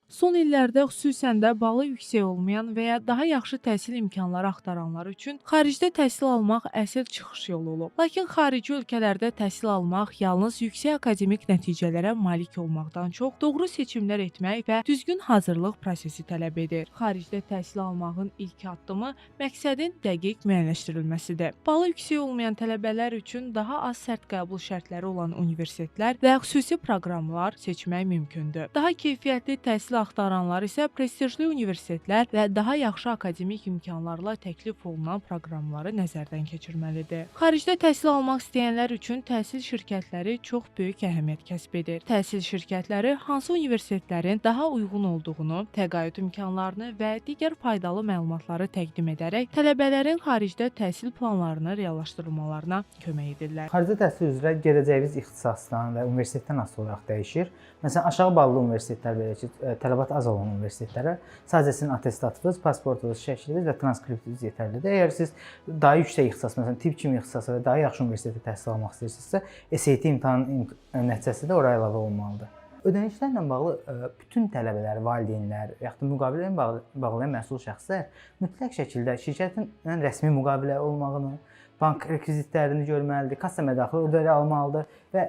Son illərdə xüsusən də balı yüksək olmayan və ya daha yaxşı təhsil imkanları axtaranlar üçün xaricdə təhsil almaq əsl çıxış yolu olub. Lakin xarici ölkələrdə təhsil almaq yalnız yüksək akademik nəticələrə malik olmaqdan çox doğru seçimlər etmək və düzgün hazırlıq prosesi tələb edir. Xaricdə təhsil almağın ilk addımı məqsədin dəqiq müəyyənləşdirilməsidir. Balı yüksək olmayan tələbələr üçün daha az sərt qəbul şərtləri olan universitetlər və xüsusi proqramlar seçmək mümkündür. Daha keyfiyyətli təhsil axtaranlar isə prestijli universitetlər və daha yaxşı akademik imkanlarla təklif olunan proqramları nəzərdən keçirməlidir. Xaricdə təhsil almaq istəyənlər üçün təhsil şirkətləri çox böyük əhəmiyyət kəsb edir. Təhsil şirkətləri hansı universitetlərin daha uyğun olduğunu, təqaüd imkanlarını və digər faydalı məlumatları təqdim edərək tələbələrin xaricdə təhsil planlarını reallaşdırmalarına kömək edirlər. Xarici təhsil üzrə gedəcəyiniz ixtisasdan və universitetdən asılı olaraq dəyişir. Məsələn, aşağı ballı universitetlər belə ki, tələbat az olan universitetlərə sadəcə sizin attestatınız, pasportunuz, şəkliniz və transkriptiniz yetərlidir. Əgər siz daha yüksək ixtisas, məsələn, tibb kimi ixtisasa və daha yaxşı universitetdə təhsil almaq istəyirsinizsə, SAT imtahanının nəticəsi də ora əlavə olmalıdır. Ödənişlərlə bağlı bütün tələbələr, valideynlər, yaxud da müqavilə ilə bağlı məsul şəxslər mütləq şəkildə şirkətin rəsmi müqavilə olmağını, bank rekvizitlərini görməlidir, kassa mədaxil ödəyi almalıdır və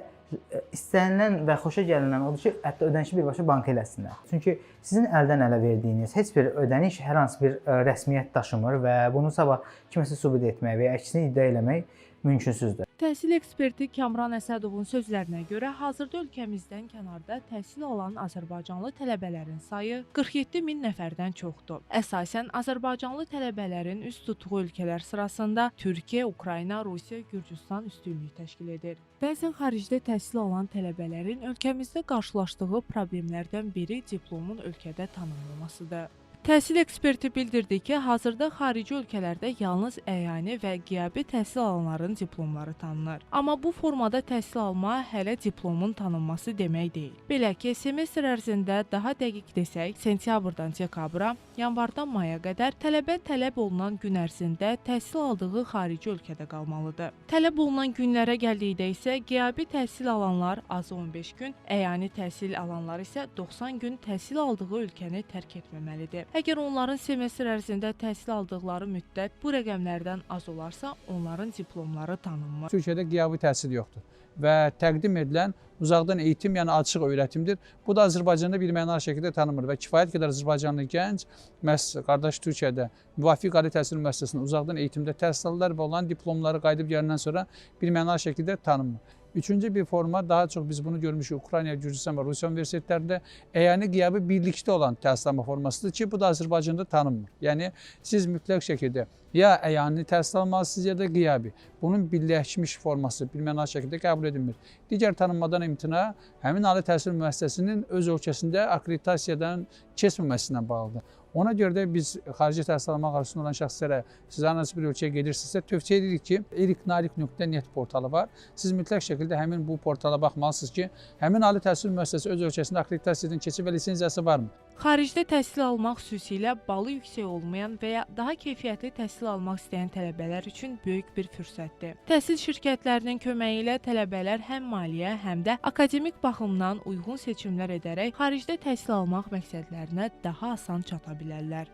istənilən və xoşa gəlinən odur ki, hətta ödənişi birbaşa banka eləsinlər. Çünki sizin əldən ələ verdiyiniz heç bir ödəniş hər hansı bir rəsmiyyət daşımır və bunu sabah kiməsə sübut etmək və ya əksinə iddia eləmək mümkünsüzdür. Təhsil eksperti Kamran Əsədovun sözlərinə görə hazırda ölkəmizdən kənarda təhsil alan azərbaycanlı tələbələrin sayı 47 min nəfərdən çoxdur. Əsasən azərbaycanlı tələbələrin üst tutduğu ölkələr sırasında Türkiyə, Ukrayna, Rusiya, Gürcüstan üstünlük təşkil edir. Bəzən xaricdə təhsil alan tələbələrin ölkəmizdə qarşılaşdığı problemlərdən biri diplomun ölkədə tanınmamasıdır. Təhsil eksperti bildirdi ki, hazırda xarici ölkələrdə yalnız əyani və qiyabi təhsil alanların diplomları tanınır. Amma bu formada təhsil alma hələ diplomun tanınması demək deyil. Belə ki, semestr ərzində daha dəqiq desək, sentyabrdan dekabra, yanvardan maya qədər tələbə tələb olunan gün ərzində təhsil aldığı xarici ölkədə qalmalıdır. Tələb olunan günlərə gəldikdə isə qiyabi təhsil alanlar azı 15 gün, əyani təhsil alanlar isə 90 gün təhsil aldığı ölkəni tərk etməməlidir. Əgər onların semestr ərzində təhsil aldıqları müddət bu rəqəmlərdən az olarsa, onların diplomları tanınmır. Türkiyədə qiyabi təhsil yoxdur və təqdim edilən uzaqdan eğitim, yəni açıq öyrətimdir. Bu da Azərbaycanda birmənalı şəkildə tanınmır və kifayət qədər Azərbaycanlı gənc məhz qardaş Türkiyədə müvafiq ali təhsil müəssisəsində uzaqdan eğitimdə təhsil alırlar və onların diplomları qayıdıb gələndən sonra birmənalı şəkildə tanınmır. Üçüncü bir forma, daha çox biz bunu görmüşük Ukrayna, Gürcüstan və Rusiya universitetlərində əyani qiyabi birlikdə olan təhsil alma formasıdır ki, bu da Azərbaycanda tanınmır. Yəni siz mütləq şəkildə ya əyani təhsil almalısınız ya da qiyabi. Bunun birləşmiş forması birmənalı şəkildə qəbul edilmir. Digər tanınmadan imtina həmin ali təhsil müəssisəsinin öz ölkəsində akreditasiyadan keçməməsindən bağlıdır. Ona görə də biz xarici təhsil almaq arzusunda olan şəxslərə siz hər hansı bir ölkəyə gedirsinizsə tövsiyə edirik ki, eliknalik.net portalı var. Siz mütləq şəkildə həmin bu portala baxmalısınız ki, həmin ali təhsil müəssisəsi öz ölkəsində akreditasiyadan keçib və lisenziyası varmı? Xaricdə təhsil almaq xüsusilə balı yüksək olmayan və ya daha keyfiyyətli təhsil almaq istəyən tələbələr üçün böyük bir fürsətdir. Təhsil şirkətlərinin köməyi ilə tələbələr həm maliyyə, həm də akademik baxımdan uyğun seçimlər edərək xaricdə təhsil almaq məqsədlərinə daha asan çata bilərlər.